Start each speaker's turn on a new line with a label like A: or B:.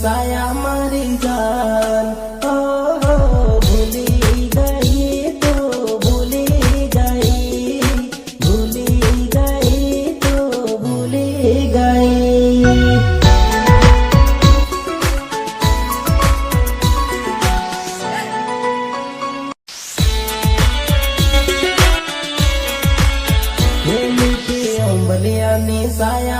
A: साया मारी जान ओ भूली गई तो भूली गई, भूली गई तो भूली गई। मीठी उंगलियां नी साया